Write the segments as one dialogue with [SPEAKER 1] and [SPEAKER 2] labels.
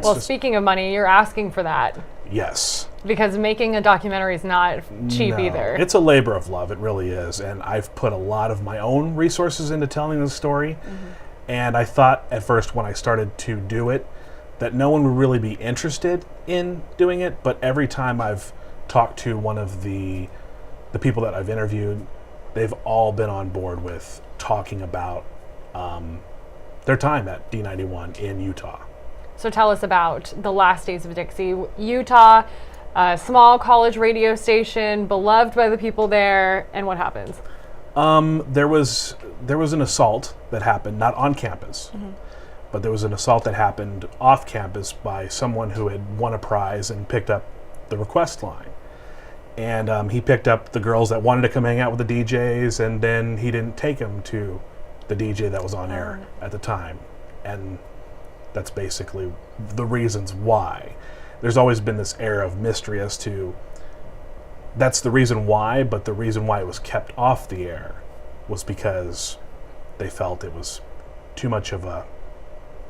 [SPEAKER 1] Well, speaking of money, you're asking for that.
[SPEAKER 2] Yes.
[SPEAKER 1] Because making a documentary is not cheap either.
[SPEAKER 2] It's a labor of love, it really is. And I've put a lot of my own resources into telling the story. And I thought at first when I started to do it that no one would really be interested in doing it. But every time I've talked to one of the people that I've interviewed, they've all been on board with talking about their time at D91 in Utah.
[SPEAKER 1] So tell us about the last Days of Dixie. Utah, a small college radio station, beloved by the people there, and what happens?
[SPEAKER 2] There was an assault that happened, not on campus, but there was an assault that happened off campus by someone who had won a prize and picked up the request line. And he picked up the girls that wanted to come hang out with the DJs, and then he didn't take them to the DJ that was on air at the time. And that's basically the reasons why. There's always been this air of mystery as to that's the reason why, but the reason why it was kept off the air was because they felt it was too much of a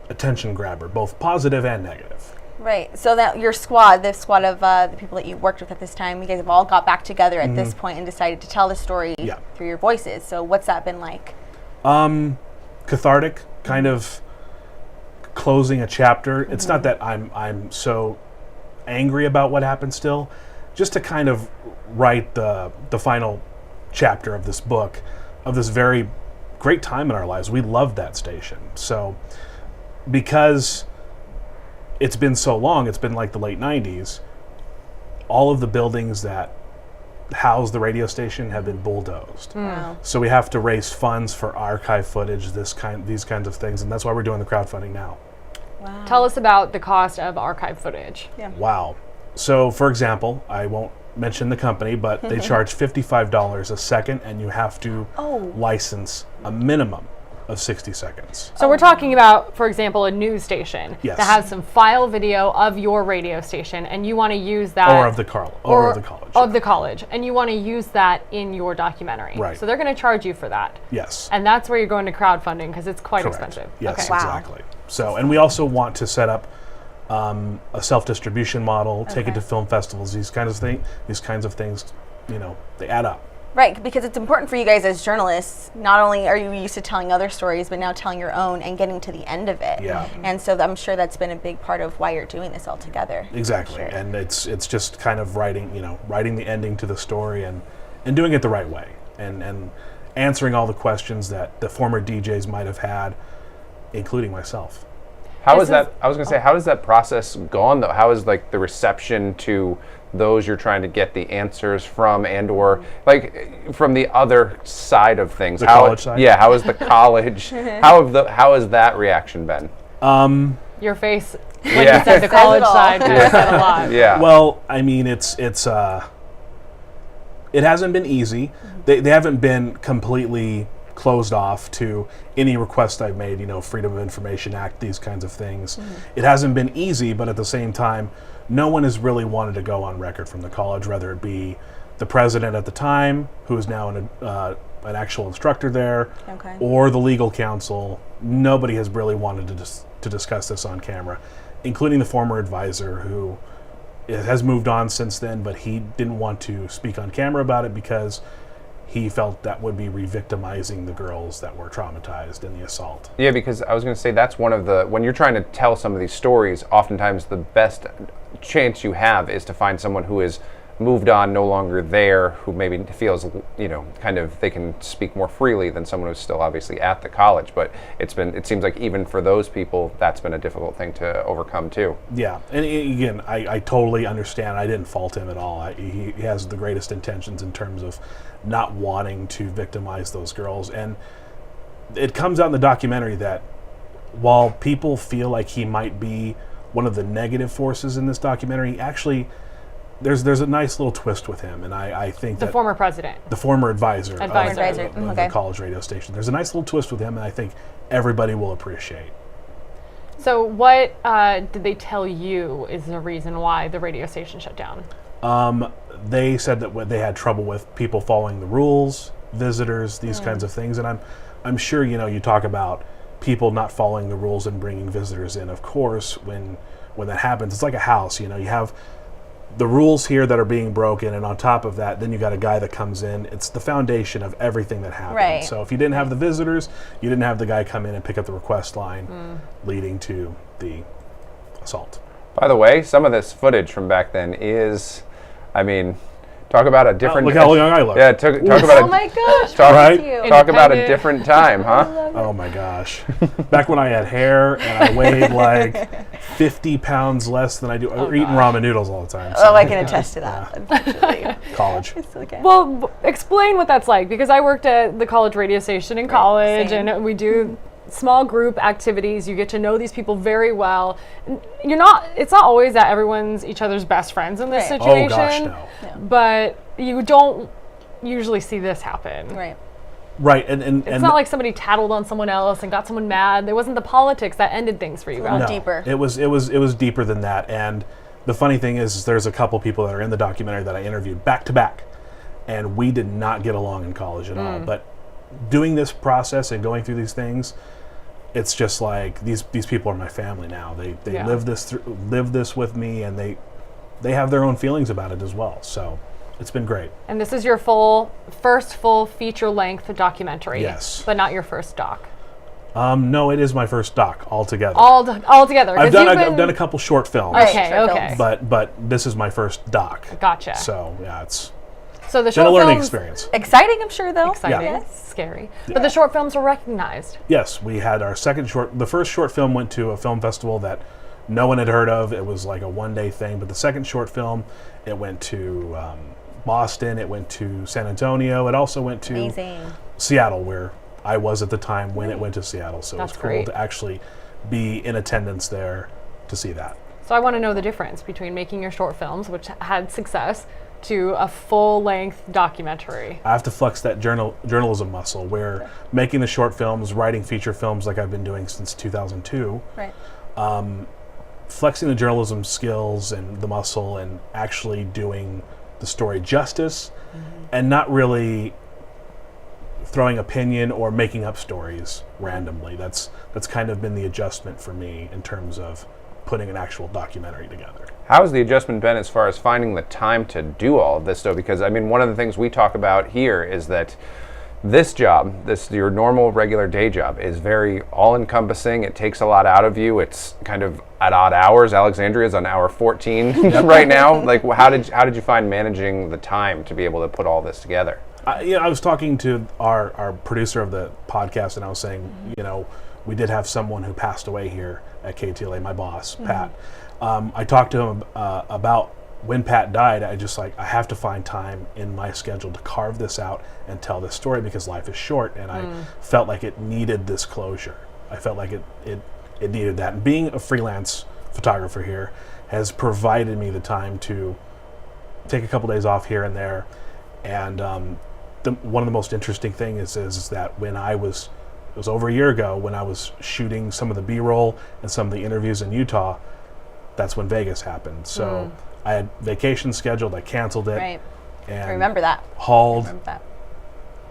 [SPEAKER 2] attention grabber, both positive and negative.
[SPEAKER 3] Right. So that your squad, the squad of the people that you worked with at this time, you guys have all got back together at this point and decided to tell the story through your voices. So what's that been like?
[SPEAKER 2] Cathartic, kind of closing a chapter. It's not that I'm so angry about what happened still, just to kind of write the final chapter of this book, of this very great time in our lives. We loved that station. So because it's been so long, it's been like the late 90s, all of the buildings that house the radio station have been bulldozed.
[SPEAKER 3] Wow.
[SPEAKER 2] So we have to raise funds for archive footage, these kinds of things, and that's why we're doing the crowdfunding now.
[SPEAKER 3] Wow.
[SPEAKER 1] Tell us about the cost of archive footage.
[SPEAKER 3] Yeah.
[SPEAKER 2] Wow. So, for example, I won't mention the company, but they charge $55 a second, and you have to license a minimum of 60 seconds.
[SPEAKER 1] So we're talking about, for example, a news station
[SPEAKER 2] Yes.
[SPEAKER 1] that has some file video of your radio station, and you want to use that,
[SPEAKER 2] Or of the college.
[SPEAKER 1] of the college, and you want to use that in your documentary.
[SPEAKER 2] Right.
[SPEAKER 1] So they're going to charge you for that.
[SPEAKER 2] Yes.
[SPEAKER 1] And that's where you're going to crowdfunding because it's quite
[SPEAKER 2] Correct.
[SPEAKER 1] expensive.
[SPEAKER 2] Yes,
[SPEAKER 1] Okay.
[SPEAKER 3] Wow.
[SPEAKER 2] exactly. So, and we also want to set up a self-distribution model, take it to film festivals, these kinds of things, you know, they add up.
[SPEAKER 3] Right, because it's important for you guys as journalists. Not only are you used to telling other stories, but now telling your own and getting to the end of it.
[SPEAKER 2] Yeah.
[SPEAKER 3] And so I'm sure that's been a big part of why you're doing this all together.
[SPEAKER 2] Exactly.
[SPEAKER 3] Sure.
[SPEAKER 2] And it's just kind of writing the ending to the story and doing it the right way and answering all the questions that the former DJs might have had, including myself.
[SPEAKER 4] How is that? I was going to say, how does that process gone though? How is like the reception to those you're trying to get the answers from, and or like from the other side of things?
[SPEAKER 2] The college side?
[SPEAKER 4] Yeah. How is the college? How has that reaction been?
[SPEAKER 1] Your face when you said the college side said a lot.
[SPEAKER 4] Yeah.
[SPEAKER 2] Well, I mean, it hasn't been easy. They haven't been completely closed off to any request I've made, Freedom of Information Act, these kinds of things. It hasn't been easy, but at the same time, no one has really wanted to go on record from the college, whether it be the president at the time, who is now an actual instructor there, or the legal counsel. Nobody has really wanted to discuss this on camera, including the former advisor, who has moved on since then, but he didn't want to speak on camera about it because he felt that would be re-victimizing the girls that were traumatized in the assault.
[SPEAKER 4] Yeah, because I was going to say that's one of the, when you're trying to tell some of these stories, oftentimes the best chance you have is to find someone who is moved on, no longer there, who maybe feels, kind of they can speak more freely than someone who's still obviously at the college. But it seems like even for those people, that's been a difficult thing to overcome too.
[SPEAKER 2] Yeah, and again, I totally understand. I didn't fault him at all. He has the greatest intentions in terms of not wanting to victimize those girls. And it comes out in the documentary that while people feel like he might be one of the negative forces in this documentary, actually there's a nice little twist with him, and I think
[SPEAKER 1] the former president,
[SPEAKER 2] the former advisor of
[SPEAKER 3] Okay.
[SPEAKER 2] the college radio station. There's a nice little twist with him, and I think everybody will appreciate.
[SPEAKER 1] So what did they tell you is the reason why the radio station shut down?
[SPEAKER 2] They said that they had trouble with people following the rules, visitors, these kinds of things, and I'm sure you talk about people not following the rules and bringing visitors in. Of course, when when that happens, it's like a house. You have the rules here that are being broken, and on top of that, then you got a guy that comes in. It's the foundation of everything that happened.
[SPEAKER 3] Right.
[SPEAKER 2] So if you didn't have the visitors, you didn't have the guy come in and pick up the request line, leading to the assault.
[SPEAKER 4] By the way, some of this footage from back then is, talk about a different.
[SPEAKER 2] Look how young I look.
[SPEAKER 4] Yeah, talk about.
[SPEAKER 3] Oh my gosh!
[SPEAKER 4] Talk about a different time, huh?
[SPEAKER 2] Oh my gosh! Back when I had hair and I weighed like 50 pounds less than I do. We're eating ramen noodles all the time. So.
[SPEAKER 3] Oh, I can attest to that. Unfortunately.
[SPEAKER 2] College.
[SPEAKER 3] It's okay.
[SPEAKER 1] Well, explain what that's like, because I worked at the college radio station in college,
[SPEAKER 3] same.
[SPEAKER 1] and we do small group activities. You get to know these people very well. It's not always that everyone's each other's best friends in this
[SPEAKER 3] Right.
[SPEAKER 1] situation.
[SPEAKER 2] Oh gosh, no.
[SPEAKER 3] Yeah.
[SPEAKER 1] But you don't usually see this happen.
[SPEAKER 3] Right.
[SPEAKER 2] Right, and
[SPEAKER 1] It's not like somebody tattled on someone else and got someone mad. It wasn't the politics that ended things for you guys.
[SPEAKER 3] No. Deeper.
[SPEAKER 2] It was deeper than that. And the funny thing is there's a couple people that are in the documentary that I interviewed back to back, and we did not get along in college at all. But doing this process and going through these things, it's just like these people are my family now. They
[SPEAKER 1] Yeah.
[SPEAKER 2] live this with me, and they have their own feelings about it as well. So it's been great.
[SPEAKER 1] And this is your first full feature-length documentary.
[SPEAKER 2] Yes.
[SPEAKER 1] But not your first doc.
[SPEAKER 2] No, it is my first doc altogether.
[SPEAKER 1] All together. 'cause
[SPEAKER 2] I've done a couple short films.
[SPEAKER 1] Okay,
[SPEAKER 3] Short
[SPEAKER 1] okay.
[SPEAKER 3] films.
[SPEAKER 2] But this is my first doc.
[SPEAKER 1] Gotcha.
[SPEAKER 2] So yeah, it's
[SPEAKER 1] So the
[SPEAKER 2] been
[SPEAKER 1] short
[SPEAKER 2] a learning
[SPEAKER 1] films,
[SPEAKER 2] experience.
[SPEAKER 3] Exciting, I'm sure, though.
[SPEAKER 1] exciting,
[SPEAKER 3] Yes.
[SPEAKER 1] scary. But the short films were recognized.
[SPEAKER 2] Yes, we had our second short. The first short film went to a film festival that no one had heard of. It was like a one-day thing. But the second short film, it went to Boston. It went to San Antonio. It also went to
[SPEAKER 3] Amazing.
[SPEAKER 2] Seattle, where I was at the time when it went to Seattle. So
[SPEAKER 1] That's
[SPEAKER 2] it was cool
[SPEAKER 1] great.
[SPEAKER 2] to actually be in attendance there to see that.
[SPEAKER 1] So I want to know the difference between making your short films, which had success, to a full-length documentary.
[SPEAKER 2] I have to flex that journalism muscle where making the short films, writing feature films like I've been doing since 2002,
[SPEAKER 3] Right.
[SPEAKER 2] flexing the journalism skills and the muscle and actually doing the story justice and not really throwing opinion or making up stories randomly. That's kind of been the adjustment for me in terms of putting an actual documentary together.
[SPEAKER 4] How's the adjustment been as far as finding the time to do all of this though? Because one of the things we talk about here is that this job, your normal regular day job, is very all-encompassing. It takes a lot out of you. It's kind of at odd hours. Alexandria's on hour 14 right now. Like, how did you find managing the time to be able to put all this together?
[SPEAKER 2] I was talking to our producer of the podcast, and I was saying, we did have someone who passed away here at KTLA, my boss, Pat. I talked to him about when Pat died. I have to find time in my schedule to carve this out and tell this story because life is short, and I felt like it needed this closure. I felt like it needed that. And being a freelance photographer here has provided me the time to take a couple days off here and there. And one of the most interesting things is that when it was over a year ago when I was shooting some of the B-roll and some of the interviews in Utah, that's when Vegas happened. So I had vacation scheduled, I canceled it,
[SPEAKER 3] Right.
[SPEAKER 2] and
[SPEAKER 3] I remember that.
[SPEAKER 2] hauled
[SPEAKER 3] Remember that.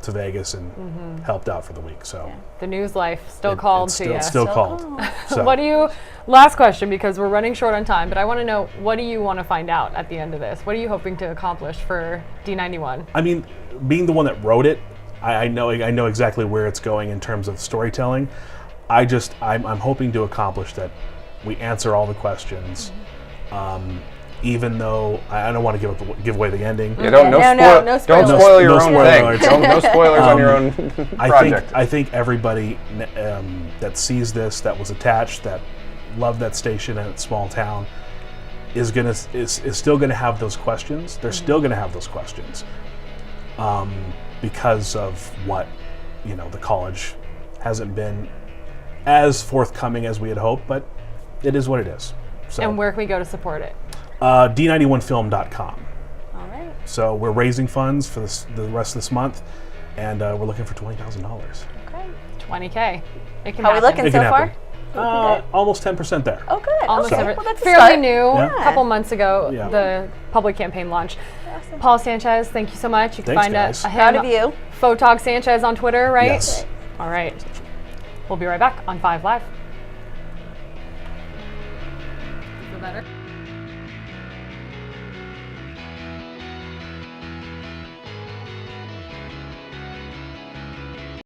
[SPEAKER 2] to Vegas and helped out for the week. So
[SPEAKER 1] The news life still
[SPEAKER 2] it-
[SPEAKER 1] called
[SPEAKER 2] it's
[SPEAKER 1] to
[SPEAKER 2] still,
[SPEAKER 1] you.
[SPEAKER 2] it's still called. So
[SPEAKER 1] Last question, because we're running short on time, but I want to know, what do you want to find out at the end of this? What are you hoping to accomplish for D91?
[SPEAKER 2] I mean, being the one that wrote it, I know exactly where it's going in terms of storytelling. I'm hoping to accomplish that we answer all the questions, even though I don't want to give away the ending.
[SPEAKER 4] Yeah,
[SPEAKER 3] No
[SPEAKER 4] don't
[SPEAKER 3] spoilers.
[SPEAKER 4] spoil your
[SPEAKER 2] No
[SPEAKER 4] own
[SPEAKER 2] spoiler
[SPEAKER 4] thing.
[SPEAKER 2] alerts.
[SPEAKER 4] No spoilers on your own project.
[SPEAKER 2] I think everybody that sees this, that was attached, that loved that station and its small town, is still gonna have those questions. They're still gonna have those questions, because of what the college hasn't been as forthcoming as we had hoped, but it is what it is. So
[SPEAKER 1] And where can we go to support it?
[SPEAKER 2] D91film.com.
[SPEAKER 3] All right.
[SPEAKER 2] So we're raising funds for the rest of this month, and we're looking for $20,000.
[SPEAKER 3] Okay.
[SPEAKER 1] 20K. It can
[SPEAKER 3] How are we
[SPEAKER 1] happen.
[SPEAKER 3] looking
[SPEAKER 2] It
[SPEAKER 3] so
[SPEAKER 2] can
[SPEAKER 3] far?
[SPEAKER 2] happen. Almost 10% there.
[SPEAKER 3] Oh, good.
[SPEAKER 1] Almost
[SPEAKER 3] Okay.
[SPEAKER 1] every-
[SPEAKER 3] Well, that's a
[SPEAKER 1] fairly
[SPEAKER 3] start.
[SPEAKER 1] new.
[SPEAKER 2] Yeah.
[SPEAKER 1] A couple months ago,
[SPEAKER 2] Yeah.
[SPEAKER 1] the public campaign launched.
[SPEAKER 3] Awesome.
[SPEAKER 1] Paul Sanchez, thank you so much. You can
[SPEAKER 2] Thanks,
[SPEAKER 1] find
[SPEAKER 2] guys.
[SPEAKER 3] Proud of you.
[SPEAKER 1] Photog Sanchez on Twitter, right?
[SPEAKER 2] Yes.
[SPEAKER 1] All right. We'll be right back on 5 Live. better.